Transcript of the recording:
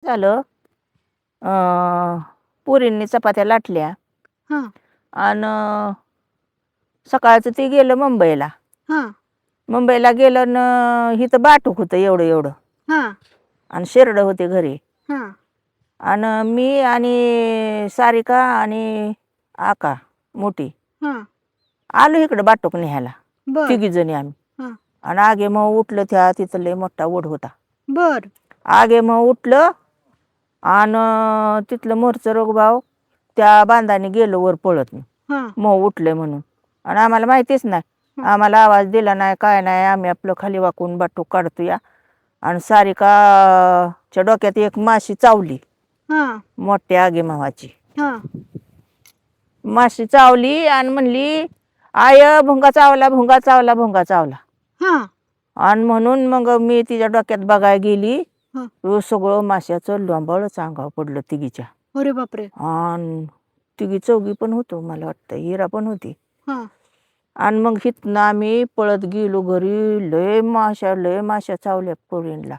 झालं, पुरींनी चपात्या लाटल्या हां, आणि सकाळचं ते गेलं मुंबईला. हां, मुंबईला गेलं न इथं बाटूक होतं एवढं एवढं हां, आणि शेरडं होते घरी. हां, आणि मी आणि सारिका आणि आका मोठी हां. आलो इकडं बाटूक न्यायला. बर. तिघी जणी आम्ही. हां. आणि आगे मग उठलं त्या तिथं लय मोठा ओढ होता. बर. आगे मग उठलं आणि तिथलं मोरचं रोगभाव त्या बांधाने गेलो वर पळत. हां, मग उठले म्हणून आणि आम्हाला माहितीच नाही. हं. आम्हाला आवाज दिला नाही काय नाही. आम्ही आपलं खाली वाकून बाटूक काढतोया आणि सारिकाच्या डोक्यात एक माशी चावली हां, मोठ्या आगे मावाची. हां. माशी चावली आणि म्हणली आय भुंगा चावला भुंगा चावला भुंगा चावला. हां, आणि म्हणून मग मी तिच्या डोक्यात बघायला गेली. हां. तो सगळं माश्याचं लोंबाळच अंगावर पडलं तिघीच्या. अरे बापरे! आणि तिघी चौघी पण होतो मला वाटतं, हिरा पण होती. हां. आणि मग हिथनं आम्ही पळत गेलो घरी. लय माश्या चावल्या पोरींला.